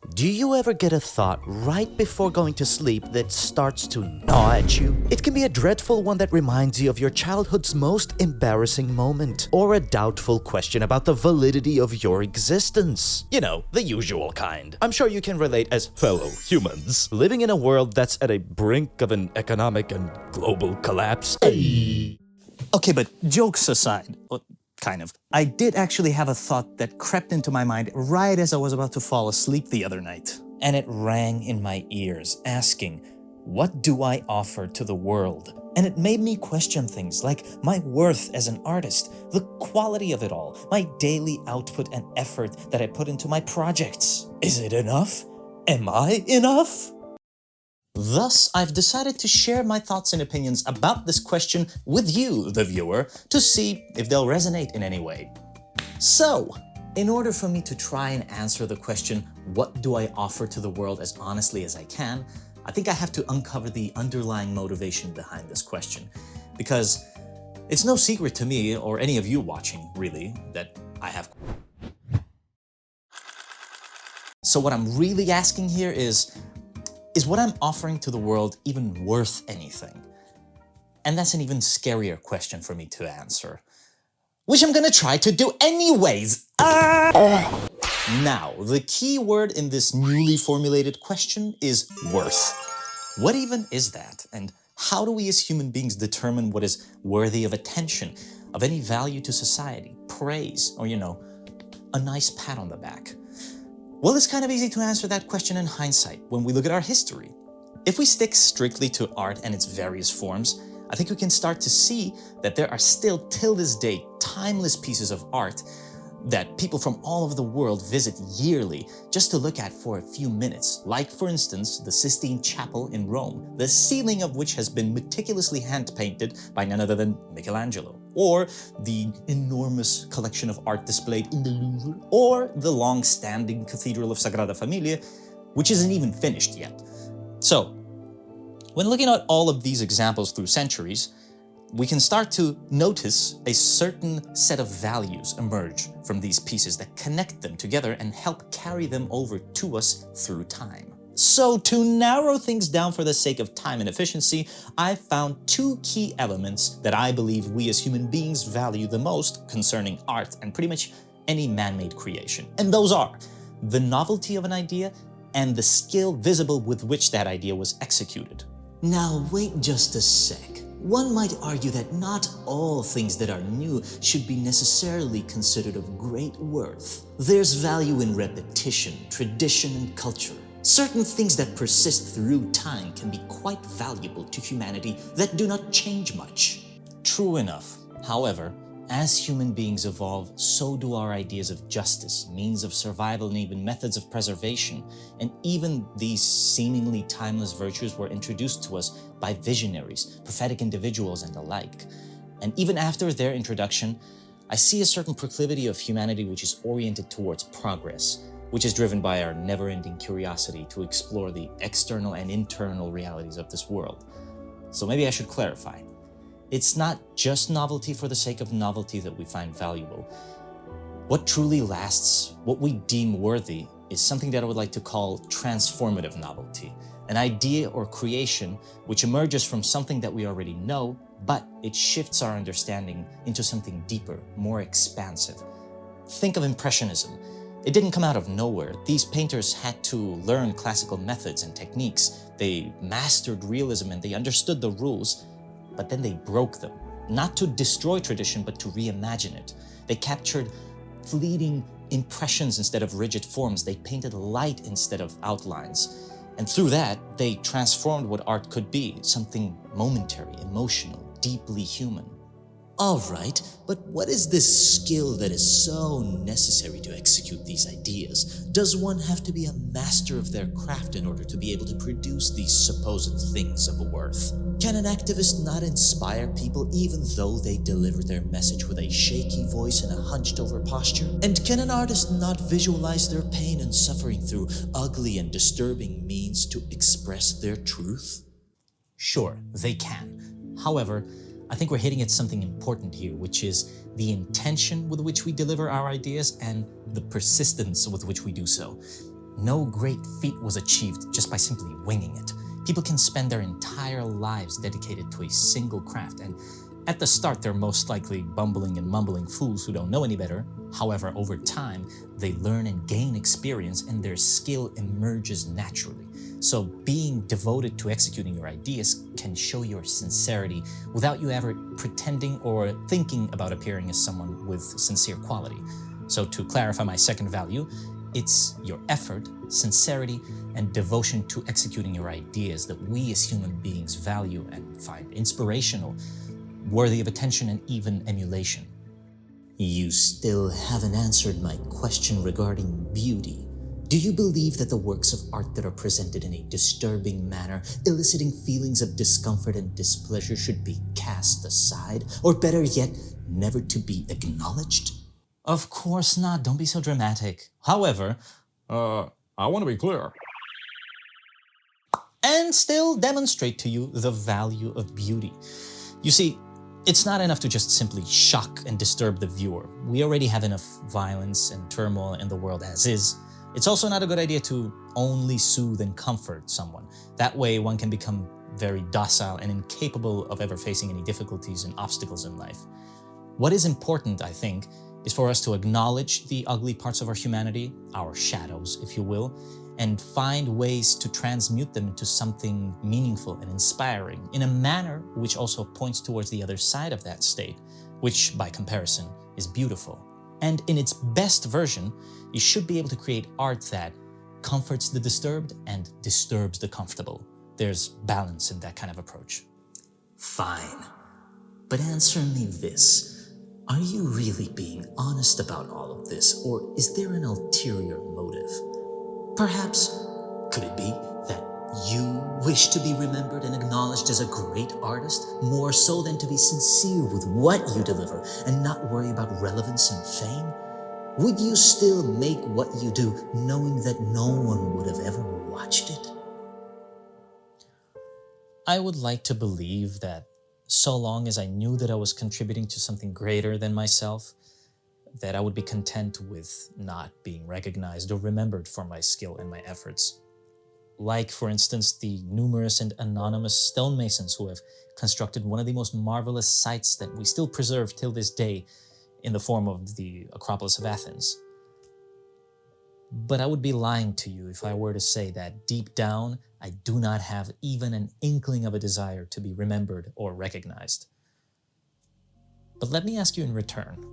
Do you ever get a thought right before going to sleep that starts to gnaw at you? It can be a dreadful one that reminds you of your childhood's most embarrassing moment, or a doubtful question about the validity of your existence. You know, the usual kind. I'm sure you can relate as fellow humans, living in a world that's at a brink of an economic and global collapse. Okay, but jokes aside, well, kind of, I did actually have a thought that crept into my mind right as I was about to fall asleep the other night. And it rang in my ears, asking, what do I offer to the world? And it made me question things like my worth as an artist, the quality of it all, my daily output and effort that I put into my projects. Is it enough? Am I enough? Thus, I've decided to share my thoughts and opinions about this question with you, the viewer, to see if they'll resonate in any way. So, in order for me to try and answer the question, what do I offer to the world, as honestly as I can, I think I have to uncover the underlying motivation behind this question. Because it's no secret to me, or any of you watching, really, that I have. So what I'm really asking here is what I'm offering to the world even worth anything? And that's an even scarier question for me to answer, which I'm gonna try to do anyways. Now, the key word in this newly formulated question is worth. What even is that? And how do we as human beings determine what is worthy of attention, of any value to society, praise, or, a nice pat on the back? Well, it's kind of easy to answer that question in hindsight when we look at our history. If we stick strictly to art and its various forms, I think we can start to see that there are still, till this day, timeless pieces of art that people from all over the world visit yearly just to look at for a few minutes, like, for instance, the Sistine Chapel in Rome, the ceiling of which has been meticulously hand-painted by none other than Michelangelo, or the enormous collection of art displayed in the Louvre, or the long-standing Cathedral of Sagrada Familia, which isn't even finished yet. So, when looking at all of these examples through centuries, we can start to notice a certain set of values emerge from these pieces that connect them together and help carry them over to us through time. So to narrow things down for the sake of time and efficiency, I found two key elements that I believe we as human beings value the most concerning art and pretty much any man-made creation. And those are the novelty of an idea and the skill visible with which that idea was executed. Now wait just a sec. One might argue that not all things that are new should be necessarily considered of great worth. There's value in repetition, tradition, and culture. Certain things that persist through time can be quite valuable to humanity that do not change much. True enough. However, as human beings evolve, so do our ideas of justice, means of survival, and even methods of preservation. And even these seemingly timeless virtues were introduced to us by visionaries, prophetic individuals, and the like. And even after their introduction, I see a certain proclivity of humanity which is oriented towards progress, which is driven by our never-ending curiosity to explore the external and internal realities of this world. So maybe I should clarify. It's not just novelty for the sake of novelty that we find valuable. What truly lasts, what we deem worthy, is something that I would like to call transformative novelty, an idea or creation which emerges from something that we already know, but it shifts our understanding into something deeper, more expansive. Think of Impressionism. It didn't come out of nowhere. These painters had to learn classical methods and techniques. They mastered realism and they understood the rules, but then they broke them, not to destroy tradition, but to reimagine it. They captured fleeting impressions instead of rigid forms. They painted light instead of outlines. And through that, they transformed what art could be, something momentary, emotional, deeply human. Alright, but what is this skill that is so necessary to execute these ideas? Does one have to be a master of their craft in order to be able to produce these supposed things of worth? Can an activist not inspire people even though they deliver their message with a shaky voice and a hunched-over posture? And can an artist not visualize their pain and suffering through ugly and disturbing means to express their truth? Sure, they can. However, I think we're hitting at something important here, which is the intention with which we deliver our ideas and the persistence with which we do so. no great feat was achieved just by simply winging it. People can spend their entire lives dedicated to a single craft, and at the start they're most likely bumbling and mumbling fools who don't know any better. However, over time, they learn and gain experience and their skill emerges naturally. So being devoted to executing your ideas can show your sincerity without you ever pretending or thinking about appearing as someone with sincere quality. So to clarify my second value, it's your effort, sincerity, and devotion to executing your ideas that we as human beings value and find inspirational, worthy of attention and even emulation. You still haven't answered my question regarding beauty. Do you believe that the works of art that are presented in a disturbing manner, eliciting feelings of discomfort and displeasure, should be cast aside, or better yet, never to be acknowledged? Of course not, don't be so dramatic. However, I want to be clear. and still demonstrate to you the value of beauty. You see, it's not enough to just simply shock and disturb the viewer. We already have enough violence and turmoil in the world as is. It's also not a good idea to only soothe and comfort someone. That way one can become very docile and incapable of ever facing any difficulties and obstacles in life. What is important, I think, is for us to acknowledge the ugly parts of our humanity, our shadows, if you will, and find ways to transmute them into something meaningful and inspiring in a manner which also points towards the other side of that state, which, by comparison, is beautiful. And in its best version, you should be able to create art that comforts the disturbed and disturbs the comfortable. There's balance in that kind of approach. Fine. But answer me this. Are you really being honest about all of this, or is there an ulterior motive? Perhaps, could it be that you wish to be remembered and acknowledged as a great artist, more so than to be sincere with what you deliver and not worry about relevance and fame? Would you still make what you do knowing that no one would have ever watched it? I would like to believe that so long as I knew that I was contributing to something greater than myself, that I would be content with not being recognized or remembered for my skill and my efforts. Like, for instance, the numerous and anonymous stonemasons who have constructed one of the most marvelous sites that we still preserve till this day in the form of the Acropolis of Athens. But I would be lying to you if I were to say that deep down, I do not have even an inkling of a desire to be remembered or recognized. But let me ask you in return,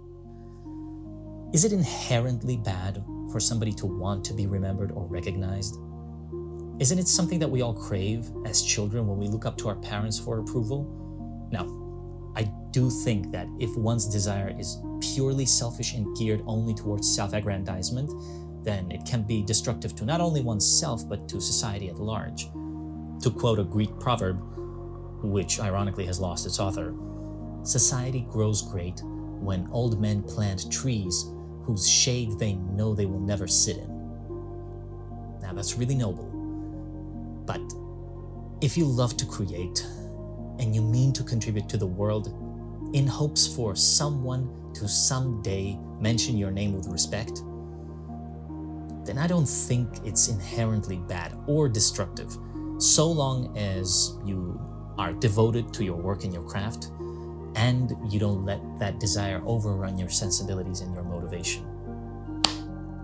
is it inherently bad for somebody to want to be remembered or recognized? Isn't it something that we all crave as children when we look up to our parents for approval? Now, I do think that if one's desire is purely selfish and geared only towards self-aggrandizement, then it can be destructive to not only oneself, but to society at large. To quote a Greek proverb, which ironically has lost its author, society grows great when old men plant trees whose shade they know they will never sit in. Now that's really noble. But if you love to create and you mean to contribute to the world in hopes for someone to someday mention your name with respect, then I don't think it's inherently bad or destructive, so long as you are devoted to your work and your craft, and you don't let that desire overrun your sensibilities and your motivation.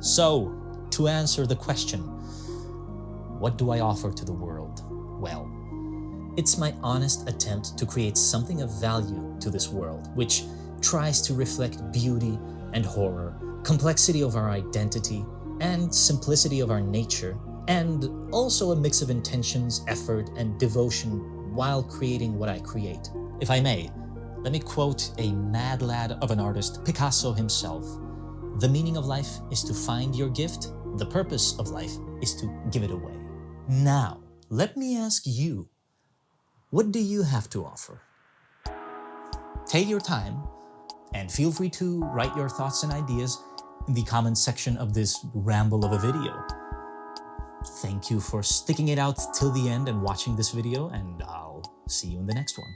So, to answer the question, what do I offer to the world? Well, it's my honest attempt to create something of value to this world, which tries to reflect beauty and horror, complexity of our identity, and simplicity of our nature, and also a mix of intentions, effort, and devotion while creating what I create. If I may, let me quote a mad lad of an artist, Picasso himself. The meaning of life is to find your gift. The purpose of life is to give it away. Now, let me ask you, what do you have to offer? Take your time and feel free to write your thoughts and ideas in the comment section of this ramble of a video. Thank you for sticking it out till the end and watching this video, and I'll see you in the next one.